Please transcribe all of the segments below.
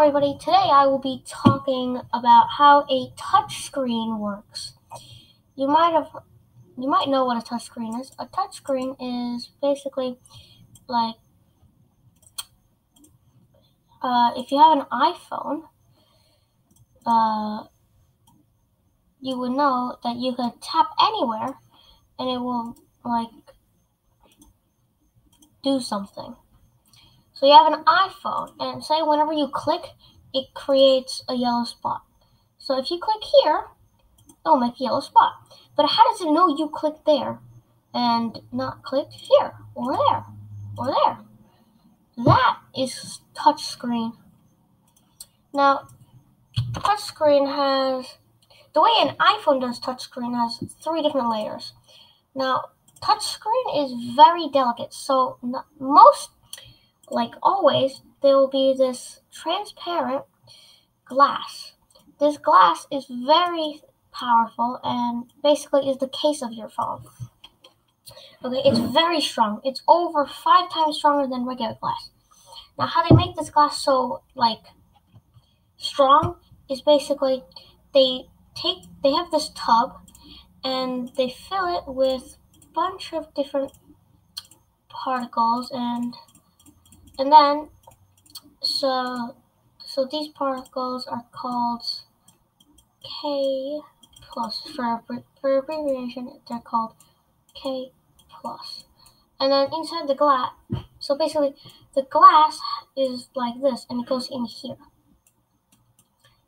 everybody, today I will be talking about how a touchscreen works. You might know what a touchscreen is. A touchscreen is basically like if you have an iPhone, you would know that you can tap anywhere and it will do something. So you have an iPhone, and say whenever you click, it creates a yellow spot. So if you click here, it'll make a yellow spot. But how does it know you clicked there and not clicked here or there or there? That is touchscreen. Now, touchscreen has, the way an iPhone does touchscreen has 3 different layers. Now, touchscreen is very delicate, so always, there will be this transparent glass. This glass is very powerful and basically is the case of your phone. Okay, it's very strong. It's over 5 times stronger than regular glass. Now, how they make this glass so strong is basically they have this tub and they fill it with a bunch of different particles and then so these particles are called K plus. For abbreviation, they're called K plus. And then inside the glass, so basically the glass is like this and it goes in here.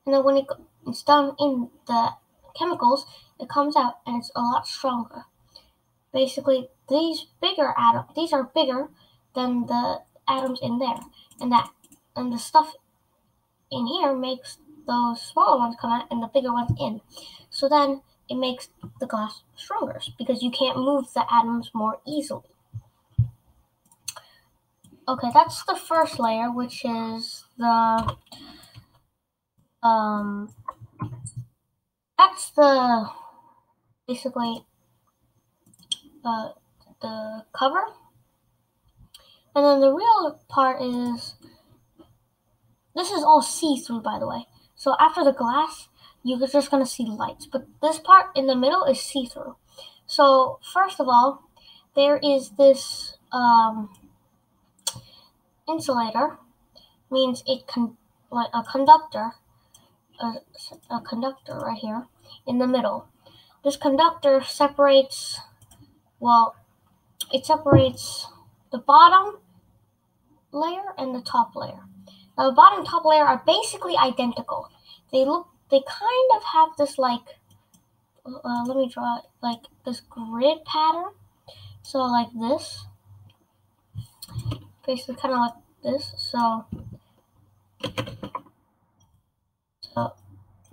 And then when it's done in the chemicals, it comes out and it's a lot stronger. Basically, these are bigger than the atoms in there, and the stuff in here makes those smaller ones come out and the bigger ones in. So then it makes the glass stronger because you can't move the atoms more easily. Okay, that's the first layer, which is the that's the basically the cover. And then the real part is, this is all see-through, by the way. So after the glass, you're just going to see lights. But this part in the middle is see-through. So first of all, there is this insulator, means a conductor right here in the middle. This conductor separates the bottom layer and the top layer. Now the bottom and top layer are basically identical. They kind of have this let me draw it, this grid pattern. So like this, basically kind of like this. So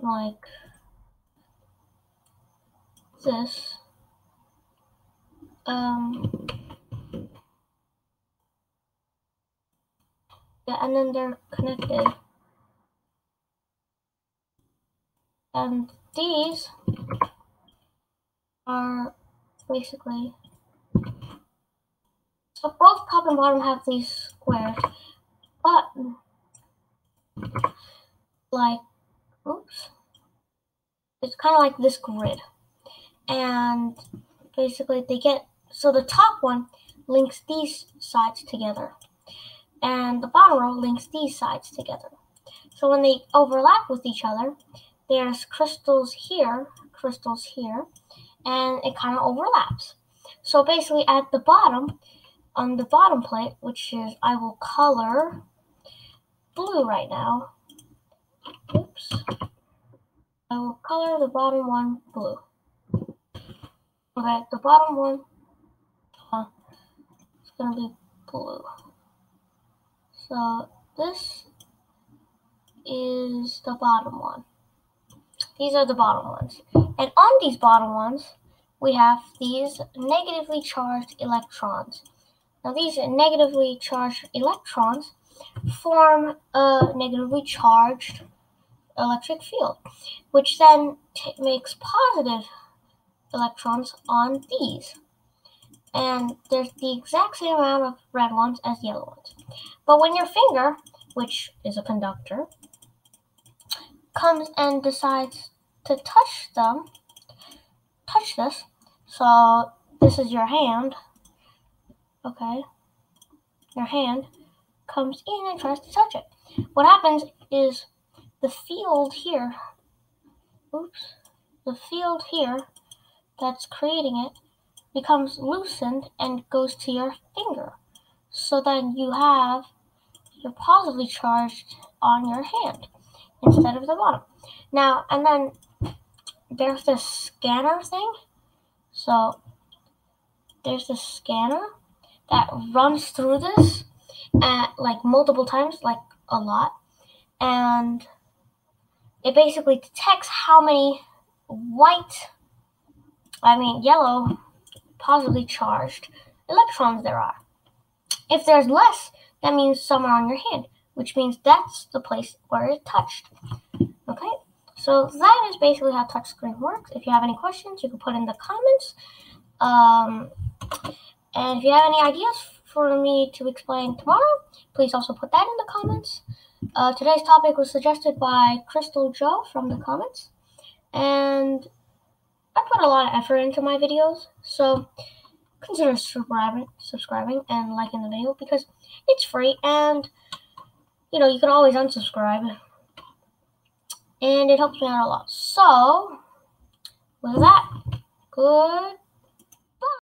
like this. Yeah, and then they're connected. And these are basically, so both top and bottom have these squares, but it's kind of like this grid. And basically so the top one links these sides together, and the bottom row links these sides together. So when they overlap with each other, there's crystals here, and it kind of overlaps. So basically at the bottom, on the bottom plate, which is, I will color blue right now. Oops. I will color the bottom one blue. Okay, the bottom one is going to be blue. So this is the bottom one. These are the bottom ones. And on these bottom ones, we have these negatively charged electrons. Now these negatively charged electrons form a negatively charged electric field, which then makes positive electrons on these. And there's the exact same amount of red ones as yellow ones. But when your finger, which is a conductor, comes and decides to touch this. So this is your hand. Okay. Your hand comes in and tries to touch it. What happens is the field here that's creating it becomes loosened and goes to your finger. So then you're positively charged on your hand instead of the bottom. Now, and then there's this scanner thing. So there's this scanner that runs through this at multiple times, a lot. And it basically detects how many yellow positively charged electrons there are. If there's less, that means some are on your hand, which means that's the place where it touched. Okay, so that is basically how touchscreen works. If you have any questions, you can put in the comments. And if you have any ideas for me to explain tomorrow, please also put that in the comments. Today's topic was suggested by Crystal Joe from the comments, and I put a lot of effort into my videos, so consider subscribing and liking the video because it's free, and you can always unsubscribe, and it helps me out a lot. So with that, good